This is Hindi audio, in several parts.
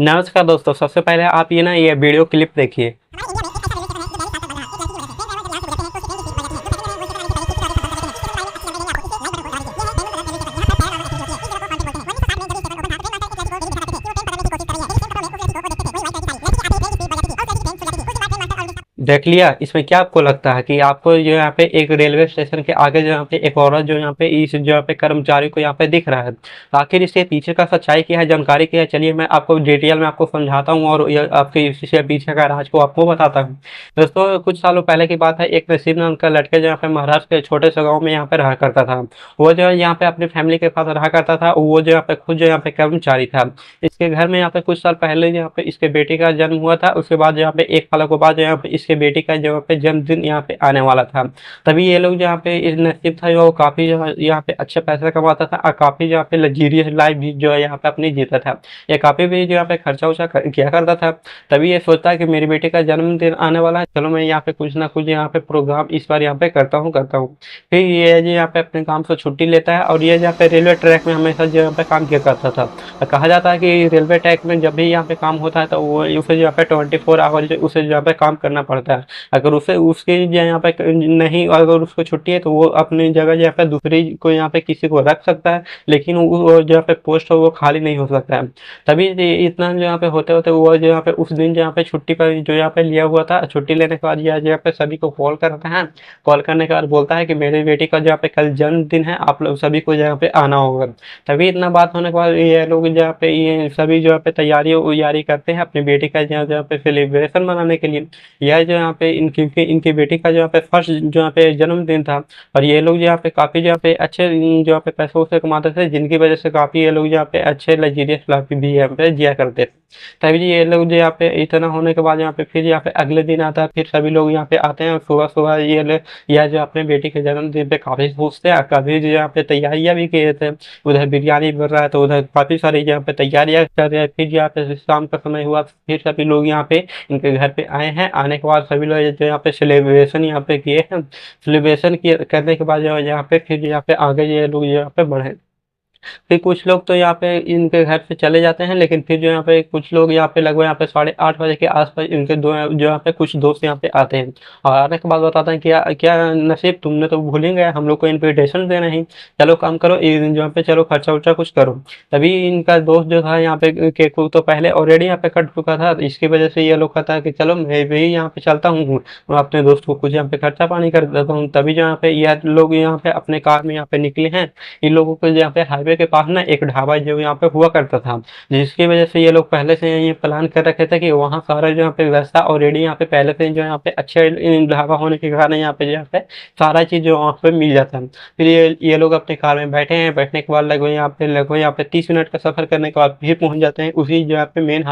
नमस्कार दोस्तों, सबसे पहले आप ये वीडियो क्लिप देखिए। देख लिया, इसमें क्या आपको लगता है कि आपको जो यहाँ पे एक रेलवे स्टेशन के आगे जो यहाँ पे एक औरत जो यहाँ पे इस जो यहाँ पे कर्मचारी को यहाँ पे दिख रहा है। आखिर इसके पीछे का सच्चाई क्या है, जानकारी क्या है, चलिए मैं आपको डिटेल में आपको समझाता हूँ और ये आपके इसके पीछे का राज को आपको बताता हूँ। दोस्तों, कुछ सालों पहले की बात है। एक नसीब नाम का लड़के जो यहाँ पे महाराष्ट्र के छोटे से गाँव में यहाँ पे रहा करता था। वो जो है यहाँ पे अपनी फैमिली के पास रहा करता था। वो जो यहाँ पे खुद जो यहाँ पे कर्मचारी था। इसके घर में यहाँ पे कुछ साल पहले यहाँ पे इसके बेटे का जन्म हुआ था। उसके बाद यहाँ पे एक साल के बाद यहाँ पे इसके बेटी का यहाँ पे जन्मदिन यहाँ पे आने वाला था। तभी ये लोग यहाँ पे इस नसीब था जो काफी जो है यहाँ पे अच्छे पैसे कमाता था और काफी यहाँ पे लग्जरियस लाइफ भी जो है यहाँ पे अपनी जीता था। ये काफी भी जो यहाँ पे खर्चा उर्चा किया करता था। तभी ये सोचता है कि मेरी बेटी का जन्मदिन आने वाला है, चलो मैं यहाँ पे कुछ ना कुछ यहाँ पे प्रोग्राम इस बार यहाँ पे करता हूँ। फिर ये जो यहाँ पे अपने काम से छुट्टी लेता है और ये यहाँ पे रेलवे ट्रैक में हमेशा जो यहाँ पे काम किया करता था। कहा जाता है कि रेलवे ट्रैक में जब भी यहाँ पे काम होता है तो वो उसे यहाँ पे 24 आवर उसे यहाँ पे काम करना पड़ता है। अगर उसे उसकी यहाँ पे नहीं, अगर उसको छुट्टी है तो वो अपनी जगह यहाँ पे दूसरी को यहाँ पे किसी को रख सकता है, लेकिन वो जो यहाँ पे पोस्ट हो वो खाली नहीं हो सकता है। तभी इतना जो यहाँ पे होते होते वो जो यहाँ पे उस दिन जो यहाँ पे छुट्टी पर जो यहाँ पे लिया हुआ था, छुट्टी लेने के बाद यह जो यहाँ पे सभी को कॉल करता है। कॉल करने के बाद बोलता है कि मेरी बेटी का जो यहाँ पे कल जन्मदिन है, आप लोग सभी को यहाँ पे आना होगा। तभी इतना बात होने के बाद ये लोग जहाँ पे ये सभी जो यहाँ पे तैयारी उयारी करते हैं अपनी बेटी का जहाँ पे सेलिब्रेशन मनाने के लिए। यह जो यहाँ पे इनकी बेटी का जो यहाँ पे फर्स्ट जो यहाँ पे जन्मदिन था। और ये लोग यहाँ पे काफी जो यहाँ पे अच्छे जो यहाँ पे पैसे वैसे कमाते थे, जिनकी वजह से काफी ये लोग यहाँ पे अच्छे लग्जरियस लाइफ भी यहाँ पे जिया करते थे। तभी ये लोग जो यहाँ पे इतना होने के बाद यहाँ पे फिर यहाँ पे अगले दिन आता है। फिर सभी लोग यहाँ पे आते हैं और सुबह सुबह ये लोग यह जो अपने बेटी के जन्मदिन पे काफी खुश थे। काफी जो यहाँ पे तैयारियां भी किए थे। उधर बिरयानी बन रहा है तो उधर काफी सारी यहाँ पे तैयारियां कर रहे हैं। फिर यहाँ पे शाम का समय हुआ, फिर सभी लोग यहाँ पे इनके घर पे आए हैं। आने के बाद सभी लोग जो यहाँ पे सेलिब्रेशन यहाँ पे किए हैं। सेलिब्रेशन किए करने के बाद जो है यहाँ पे फिर यहाँ पे आगे ये लोग यहाँ पे बढ़े। फिर कुछ लोग तो यहाँ पे इनके घर से चले जाते हैं, लेकिन फिर जो यहाँ पे कुछ लोग यहाँ पे लगभग यहाँ पे 8:30 बजे के आसपास इनके दो जो यहाँ पे कुछ दोस्त यहाँ पे आते हैं। और आने के बाद बताते हैं क्या क्या नसीब, तुमने तो भूल ही गया, हम लोग को इनविटेशन देना ही, चलो काम करो एक दिन जो यहाँ पे चलो खर्चा उर्चा कुछ करो। तभी इनका दोस्त जो था यहाँ पे केक को तो पहले ऑलरेडी यहाँ पे कट चुका था। तो इसकी वजह से ये लोग कहता है कि चलो मैं भी यहाँ पे चलता हूँ, मैं अपने दोस्त को कुछ यहाँ पे खर्चा पानी कर देता हूँ। तभी जो यहाँ पे यह लोग यहाँ पे अपने कार में यहाँ पे निकले हैं। इन लोगों को यहाँ पे हाईवे के पास ना एक ढाबा जो यहाँ पे हुआ करता था, जिसकी वजह से ये लोग पहले से ये प्लान कर रखे थे कि वहाँ सारा जो यहाँ पे व्यवस्था ऑलरेडी यहाँ पे पहले से जो यहाँ पे अच्छे ढाबा होने के कारण यहाँ पे सारा चीज जो वहाँ पे मिल जाता है। फिर ये लोग अपने कार में बैठे हैं। बैठने के बाद लगभग यहाँ पे 30 मिनट का सफर करने के बाद फिर पहुंच जाते हैं उसी जो यहाँ पे मेन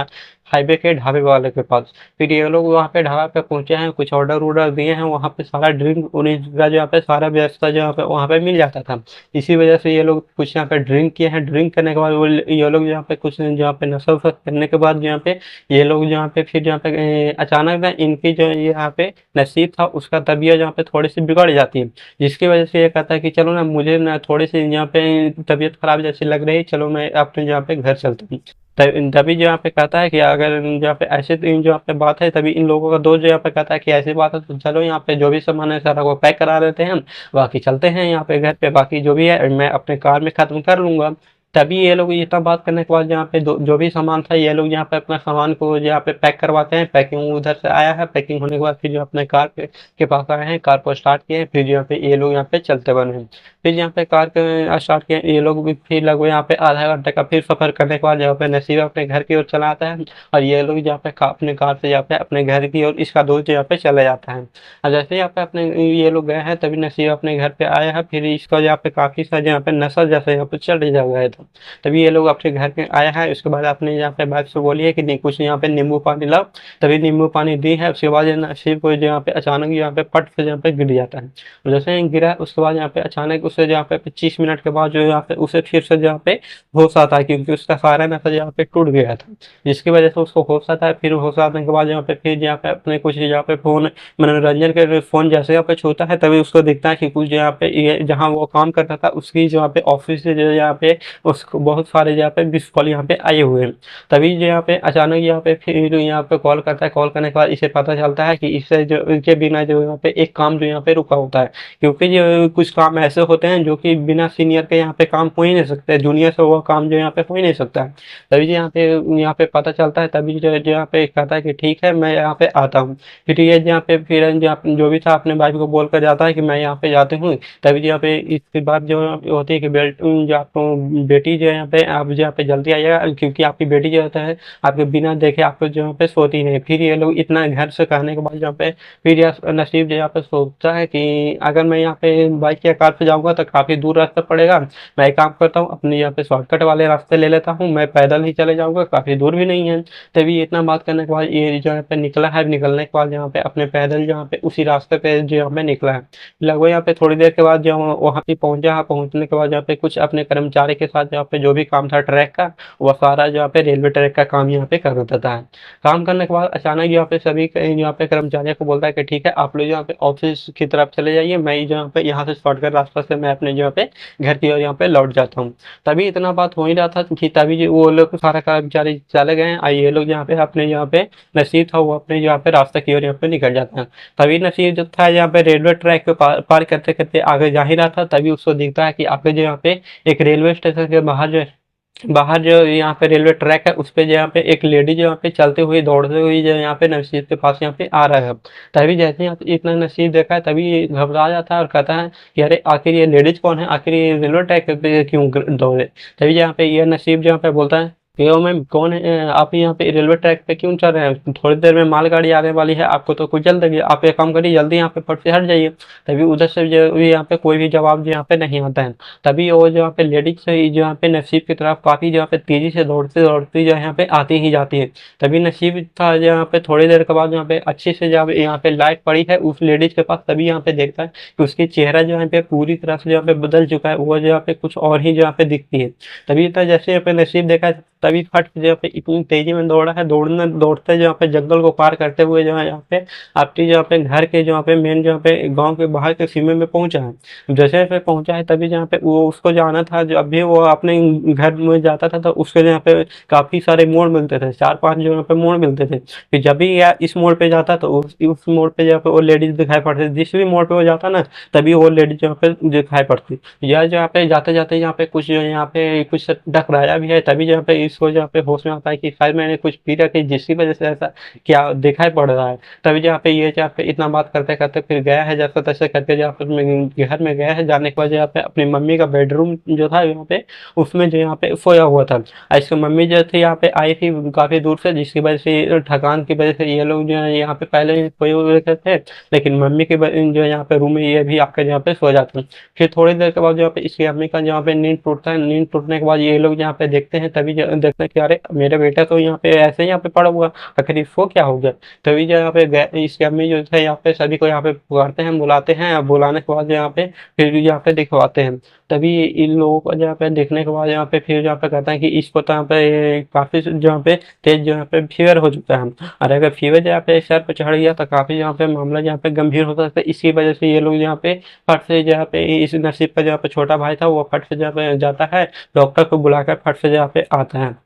हाईवे के ढाबे वाले के पास। फिर ये लोग वहाँ पे ढाबा पे पहुंचे हैं, कुछ ऑर्डर दिए हैं। वहाँ पे सारा ड्रिंक उन्हीं का जो यहाँ पे सारा व्यवस्था जो यहाँ पे वहाँ पे मिल जाता था। इसी वजह से ये लोग कुछ यहाँ पे ड्रिंक किए हैं। ड्रिंक करने के बाद वो ये लोग यहाँ पे कुछ यहाँ पे नशा वशा करने के बाद यहाँ पे ये लोग यहाँ पे फिर यहाँ पे अचानक ना इनकी जो यहाँ पे नसीब था उसका तबीयत यहाँ पे थोड़ी सी बिगड़ जाती है। जिसकी वजह से ये कहता है कि चलो ना, मुझे ना थोड़ी सी यहाँ पे तबीयत खराब जैसी लग रही है, चलो मैं अपने यहाँ पे घर चलता हूँ। तभी जो यहाँ पे कहता है कि अगर यहाँ पे ऐसे जो यहाँ पे बात है, तभी इन लोगों का दोस्त जो यहाँ पे कहता है कि ऐसी बात है तो चलो यहाँ पे जो भी सामान है सारा वो पैक करा लेते हैं हम, बाकी चलते हैं यहाँ पे घर पे, बाकी जो भी है मैं अपने कार में खत्म कर लूंगा। तभी ये लोग इतना बात करने के बाद यहाँ पे जो भी सामान था ये लोग यहाँ पे अपना सामान को यहाँ पे पैक करवाते हैं। पैकिंग उधर से आया है, पैकिंग होने के बाद फिर जो अपने कार के पास आए हैं, कार को स्टार्ट किए हैं। फिर यहाँ पे ये लोग यहाँ पे चलते बने हैं। फिर यहाँ पे कार के स्टार्ट किए ये लोग भी। फिर लगभग यहाँ पे आधा घंटे का फिर सफर करने के बाद यहाँ पे नसीब अपने घर की ओर चला आता है और ये लोग यहाँ पे अपने कार से यहाँ पे अपने घर की ओर इसका दोस्त यहाँ पे चले जाता है। और जैसे यहाँ पे अपने ये लोग गए हैं तभी नसीब अपने घर पे आया है। फिर इसका यहाँ पे काफी सारे यहाँ पे नशा जैसे यहाँ पे चढ़ जा गया था। तभी ये लोग अपने घर पे आया है। उसके बाद आपने यहाँ पे बाइक से बोली है कि नहीं कुछ यहाँ पे नींबू पानी लाओ, तभी नींबू पानी दी है। उसके बाद नसीब को यहाँ पे अचानक यहाँ पे पट से यहाँ पे गिर जाता है। जैसे ही गिरा उसके बाद यहाँ पे अचानक उसे यहाँ पे 25 मिनट के बाद जो यहाँ पे उसे फिर से यहाँ पे होश आता है, क्योंकि उसका सारा नशा यहाँ पे टूट गया था, जिसकी वजह से उसको होश आता है। फिर होश आने के बाद यहाँ पे फिर यहाँ पे अपने कुछ यहाँ पे फोन मनोरंजन के फोन जैसे यहाँ पे छूता है, तभी उसको दिखता है कि कुछ यहाँ पे ये जहाँ वो काम करता था उसकी जो यहाँ पे ऑफिस से जो यहाँ पे उसको बहुत सारे यहाँ पे मिस्ड कॉल यहाँ पे आए हुए हैं। तभी जो यहाँ पे अचानक यहाँ पे फिर यहाँ पे कॉल करता है, कॉल करने के बाद इसे पता चलता है कि इससे जो इनके बिना जो यहाँ पे एक काम जो यहाँ पे रुका होता है, क्योंकि जो कुछ काम ऐसे होते हैं जो कि बिना सीनियर के यहाँ पे काम हो ही नहीं सकते, जूनियर से वो काम जो यहाँ पे हो ही नहीं सकता है। तभी जो यहाँ पे पता चलता है, तभी जो यहाँ पे कहता है कि ठीक है मैं यहाँ पे आता हूँ। फिर ये यहाँ पे फिर जो भी था अपने वाइफ को बोल कर जाता है कि मैं यहाँ पे जाती हूँ। तभी यहाँ पे इसके बाद जो होती है कि बेल्ट जो आपको बेटी जो है यहाँ पे आप जो यहाँ पे जल्दी आइएगा, क्योंकि आपकी बेटी जो होता है आपके बिना देखे आपको जो यहाँ पे सोती नहीं। फिर ये लोग इतना घर से कहने के बाद यहाँ पे फिर यह नसीब जो यहाँ पे सोचता है कि अगर मैं यहाँ पे बाइक या कार से जाऊंगा तो काफी दूर रास्ता पड़ेगा, मैं एक काम करता हूँ अपने यहाँ पे शॉर्टकट वाले रास्ते ले लेता हूँ, मैं पैदल ही चले जाऊंगा, काफी दूर भी नहीं है। तभी इतना बात करने के बाद ये जो यहाँ पे निकला है, निकलने के बाद यहाँ पे अपने पैदल यहाँ पे उसी रास्ते पे जो यहाँ पे निकला है। लगभग यहाँ पे थोड़ी देर के बाद जब वहाँ पे पहुंचा है, पहुंचने के बाद यहाँ पे कुछ अपने कर्मचारी के साथ यहाँ पे जो भी काम था ट्रैक का, वह सारा जो यहाँ पे रेलवे ट्रैक का काम यहाँ पे कर देता है। काम करने के बाद अचानक यहाँ पे सभी यहाँ पे कर्मचारियों को बोलता है कि ठीक है आप लोग यहाँ पे ऑफिस की तरफ चले जाइए, मैं यहाँ पे यहाँ से शॉर्टकट रास्ता से मैं अपने यहाँ पे घर की ओर यहाँ पे लौट जाता हूँ। तभी इतना बात हो ही रहा था कि तभी वो लोग सारा कर्मचारी चले गए हैं, ये लोग यहाँ पे अपने यहाँ पे नसीब था वो अपने यहाँ पे रास्ते की ओर यहाँ पे निकल जाता है। तभी नसीब जो था यहाँ पे रेलवे ट्रैक पे पार करते करते आगे जा ही रहा था, तभी उसको दिखता है कि आगे जो यहाँ पे एक रेलवे स्टेशन के बाहर जो यहाँ पे रेलवे ट्रैक है उस पे जो यहाँ पे एक लेडी जो यहाँ पे चलते हुए दौड़ते हुए जो यहाँ पे नसीब के पास यहाँ पे आ रहा है। तभी जैसे ही इतना नसीब देखा है तभी घबरा जाता है और कहता है कि अरे आखिर ये लेडीज कौन है, आखिर ये रेलवे ट्रैक पे क्यों दौड़े। तभी यहाँ पे ये नसीब जो यहाँ पे बोलता है कि ओ मैम कौन है, आप यहाँ पे रेलवे ट्रैक पे क्यों चल रहे हैं, थोड़ी देर में मालगाड़ी आने वाली है, आपको तो कुछ जल्द है, आप एक काम करिए जल्दी यहाँ पे फट से हट जाइए। तभी उधर से जो भी यहाँ पे कोई भी जवाब जो यहाँ पे नहीं आता है। तभी वो जो यहाँ पे लेडीज से जो यहाँ पे नसीब की तरफ काफी जो यहाँ पे तेजी से दौड़ते दौड़ती जो यहाँ पे आती ही जाती है। तभी नसीब था जो यहाँ पे थोड़ी देर के बाद यहाँ पे अच्छे से जब यहाँ पे लाइट पड़ी है उस लेडीज के पास, तभी यहाँ पे देखता है कि उसकी चेहरा जो यहाँ पे पूरी तरह से यहाँ पे बदल चुका है, वो जो यहाँ पे कुछ और ही जो यहाँ पे दिखती है। तभी इतना जैसे यहाँ पे नसीब देखा तभी फट से जो पे इतनी तेजी में दौड़ा है, दौड़ने दौड़ते जो यहाँ पे जंगल को पार करते हुए जो है यहाँ पे आपकी जो यहाँ पे घर के जो यहाँ पे मेन जो यहाँ पे गांव के बाहर के सीमे में पहुंचा है। जैसे जैसे पहुंचा है तभी जहाँ पे वो उसको जाना था, जो अभी वो अपने घर में जाता था तो उसके यहाँ पे काफी सारे मोड़ मिलते थे, 4-5 जो यहाँ पे मोड़ मिलते थे। फिर जब भी या इस मोड़ पे जाता तो उस मोड़ पे जहाँ पे वो लेडीज दिखाई पड़ती, जिस भी मोड़ पे वो जाता ना तभी वो लेडीज यहाँ पे दिखाई पड़ती। यह जो यहाँ पे जाते जाते यहाँ पे कुछ जो यहाँ पे कुछ टकराया भी है, तभी जहाँ पे इसको जहाँ पे होश में आता है कि शायद मैंने कुछ पी रखी जिसकी वजह से ऐसा क्या दिखाई पड़ रहा है। तभी जहाँ पे ये जहाँ पे इतना बात करते करते फिर गया है जैसे तैसे करके जहाँ पे घर में गया है, जाने के बाद यहाँ पे अपनी मम्मी का बेडरूम जो था यहाँ पे उसमें जो यहाँ पे सोया हुआ था। इसकी मम्मी जो थी यहाँ पे आई थी काफी दूर से, जिसकी वजह से थकान की वजह से ये लोग जो है यहाँ पे पहले ही सोए हुए थे, लेकिन मम्मी के जो है यहाँ पे रूम में ये भी आकर यहाँ पे सो जाते हैं। फिर थोड़ी देर के बाद यहाँ पे इसकी अम्मी का यहाँ पे नींद टूटता है, नींद टूटने के बाद ये लोग यहाँ पे देखते हैं, तभी देखते हैं कि अरे मेरा बेटा तो यहाँ पे ऐसे ही यहाँ पे पड़ा हुआ, आखिर इसको क्या हो गया। तभी जो यहाँ पे इसकी अम्मी जो है यहाँ पे सभी को यहाँ पे पुकारते हैं, बुलाते हैं, बुलाने के बाद यहाँ पे फिर यहाँ पे दिखवाते हैं। तभी इन लोगों को यहाँ पे देखने के बाद यहाँ पे फिर यहाँ पे कहता है कि इसको तो यहाँ पे काफी जो यहाँ पे तेज जो यहाँ पे फीवर हो चुका है, और अगर फीवर यहाँ पे सर पे चढ़ गया तो काफी यहाँ पे मामला यहाँ पे गंभीर हो सकता है। इसी वजह से ये लोग यहाँ पे फट से जहाँ पे इस नसीब का जहाँ पे छोटा भाई था वो फट से जहाँ पे जाता है, डॉक्टर को बुलाकर फट से जहाँ पे आता है।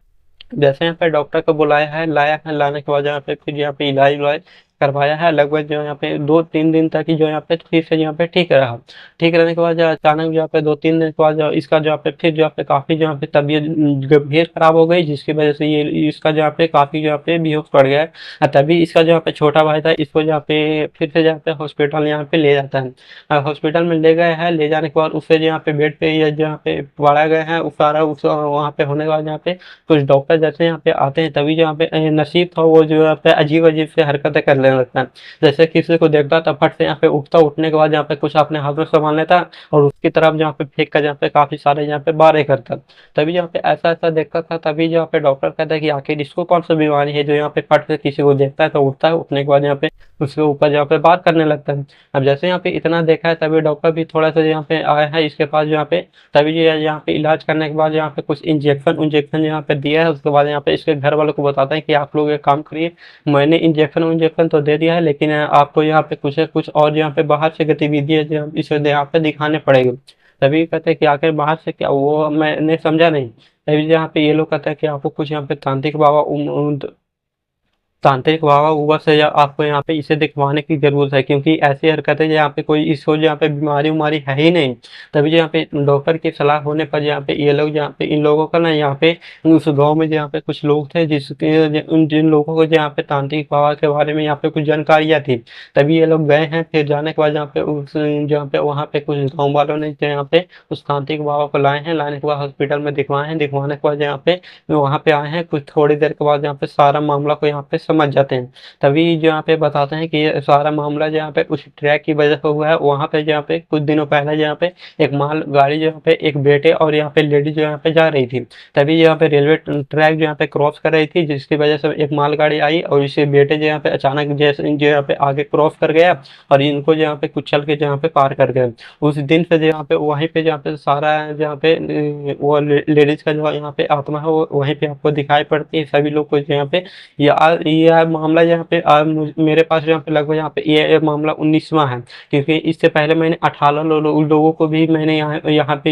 जैसे यहाँ पे डॉक्टर को बुलाया है, लाया है, लाने के बाद यहाँ पे फिर यहाँ पे इलाज उलाज करवाया है। लगभग जो यहाँ पे 2-3 दिन तक ही जो यहाँ पे फिर से यहाँ पे ठीक रहा। ठीक रहने के बाद जो अचानक यहाँ पे 2-3 दिन के बाद जो इसका जो यहाँ पे फिर जो यहाँ पे काफी जो यहाँ पे तबीयत गंभीर खराब हो गई, जिसकी वजह से ये इसका जो यहाँ पे काफी जो यहाँ पे बेहोश पड़ गया है। तभी इसका जो यहाँ पे छोटा भाई था इसको यहाँ पे फिर से यहाँ पे हॉस्पिटल यहाँ पे ले जाता है। हॉस्पिटल में ले गए हैं, ले जाने के बाद उससे जो यहाँ पे बेड पे या जहाँ पे पड़ा गए हैं उस सारा उस वहाँ पे होने के बाद यहाँ पे कुछ डॉक्टर जैसे यहाँ पे आते हैं, तभी जो यहाँ पे नसीब था वो जो यहाँ पे अजीब अजीब से हरकतें करने लगता है। जैसे किसी को देखता था फट से यहाँ पे उठता, उठने के बाद यहाँ पे कुछ अपने हाथ में सामान लेता और उसकी तरफ यहाँ पे फेंक कर यहाँ पे काफी सारे यहाँ पे बारे करता। तभी यहाँ पे ऐसा ऐसा देखता था, तभी यहाँ पे डॉक्टर कहता है कि आखिर इसको कौन सा बीमारी है जो यहाँ पे फट से किसी को देखता है तो उठता है, उठने के बाद यहाँ पे उसके ऊपर यहाँ पे बात करने लगता है। अब जैसे यहाँ पे इतना देखा है तभी डॉक्टर भी थोड़ा सा यहाँ पे आया है इसके पास यहाँ पे, तभी यहाँ पे इलाज करने के बाद यहाँ पे कुछ इंजेक्शन यहाँ पे दिया है। उसके बाद यहाँ पे इसके घर वालों को बताता है कि आप लोग एक काम करिए, मैंने इंजेक्शन तो दे दिया है लेकिन आपको यहाँ पे कुछ और यहाँ पे बाहर से गतिविधि है जो इसे यहाँ पे दिखाने पड़ेगी। तभी कहते हैं कि आखिर बाहर से क्या वो मैंने समझा नहीं। तभी यहाँ पे ये लोग कहते हैं कि आपको कुछ यहाँ पे तांत्रिक बाबा तांत्रिक बाबा उबा से या आपको यहाँ पे इसे दिखवाने की जरूरत है, क्योंकि ऐसी हरकतें यहाँ पे कोई इसको यहाँ पे बीमारी उमारी है ही नहीं। तभी यहाँ पे डॉक्टर की सलाह होने पर यहाँ पे ये लोग यहाँ पे इन लोगों का ना यहाँ पे उस गांव में यहाँ पे कुछ लोग थे जिसके उन जिन लोगों को यहाँ पे तांत्रिक बाबा के बारे में यहाँ पे कुछ जानकारियाँ थी। तभी ये लोग गए हैं, फिर जाने के बाद यहाँ पे उस जहाँ पे वहाँ पे कुछ गाँव वालों ने जो यहाँ पे उस तांत्रिक बाबा को लाए हैं, लाने के बाद हॉस्पिटल में दिखवाए हैं, दिखवाने के बाद यहाँ पे वहाँ पे आए हैं, कुछ थोड़ी देर के बाद यहाँ पे सारा मामला को यहाँ पे समझ जाते हैं। तभी जो यहाँ पे बताते हैं कि ये सारा मामला जो यहाँ पे उस ट्रैक की वजह से हुआ है। वहाँ पे जो यहाँ पे कुछ दिनों पहले जो यहाँ पे एक माल गाड़ी जो यहाँ पे एक बेटे और यहाँ पे लेडी जो यहाँ पे जा रही थी, तभी यहाँ पे रेलवे ट्रैक जो यहाँ पे क्रॉस कर रही थी, जिसकी वजह से एक माल गाड़ी आई और इसे बेटे जो यहाँ पे अचानक जैसे जो यहाँ पे आगे क्रॉस कर गया और इनको जो यहाँ पे कुचल के जो यहाँ पे पार कर गए। उस दिन से जो यहाँ पे वहीं पे जहाँ पे सारा जहाँ पे वो लेडीज का जो यहाँ पे आत्मा है वो वहीं पे आपको दिखाई पड़ती है। सभी लोग को यहाँ पे ये मामला यहाँ पे मेरे पास यहाँ पे लगभग यहाँ पे ये मामला 19वां है, क्योंकि इससे पहले मैंने 18 लोगों को भी मैंने यहाँ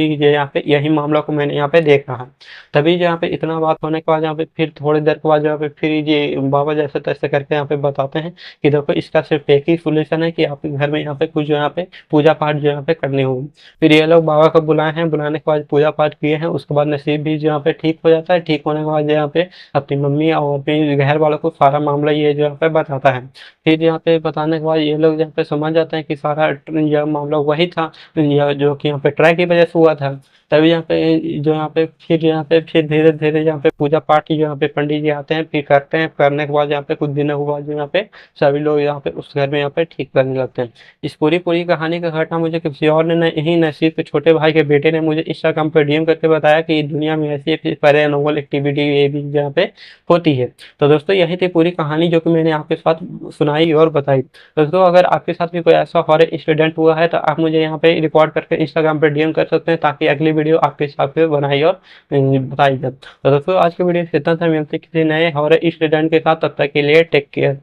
पे यही मामला को मैंने यहाँ पे देखा है। तभी यहाँ पे इतना बात होने के बाद यहाँ पे फिर थोड़ी देर के बाद यहाँ पे फिर ये बाबा जैसे तैसे करके यहाँ पे बताते हैं कि देखो इसका सिर्फ एक ही सोल्यूशन है कि आपके घर में यहाँ पे कुछ यहाँ पे पूजा पाठ जो यहाँ पे करनी होगी। फिर ये लोग बाबा को बुलाए हैं, बुलाने के बाद पूजा पाठ किए हैं, उसके बाद नसीब भी जो यहाँ पे ठीक हो जाता है। ठीक होने के बाद यहाँ पे अपनी मम्मी और अपने घर वालों को सारा मामला ये जो यहाँ पे बताता है। फिर यहाँ पे बताने के बाद ये लोग यहाँ पे समझ जाते हैं कि सारा यह मामला वही था, यह जो कि यहाँ पे ट्रैक की वजह से हुआ था। तभी यहाँ पे फिर धीरे धीरे यहाँ पे पूजा पाठ की यहाँ पे पंडित जी आते हैं, फिर करते हैं। करने के बाद यहाँ पे कुछ दिनों के बाद जो यहाँ पे सभी लोग यहाँ पे उस घर में यहाँ पे ठीक करने लगते हैं। इस पूरी पूरी कहानी का घटना मुझे किसी और ने नहीं, नसीब के छोटे भाई के बेटे ने मुझे इंस्टाग्राम पे डीएम करके बताया कि दुनिया में ऐसी ऐसी पैरानॉर्मल एक्टिविटी ये भी यहाँ पे होती है। तो दोस्तों यही थी पूरी कहानी जो कि मैंने आपके साथ सुनाई और बताई। दोस्तों अगर आपके साथ भी कोई ऐसा हॉरर इंसिडेंट हुआ है तो आप मुझे यहाँ पे रिकॉर्ड करके इंस्टाग्राम पे डीएम कर सकते हैं, ताकि अगली वीडियो आपके हिसाब से बनाई और बताई जाए। तो दोस्तों आज की वीडियो से इतना था, मिलते हैं किसी नए हॉरर इंसिडेंट के साथ, तब तक के लिए टेक केयर।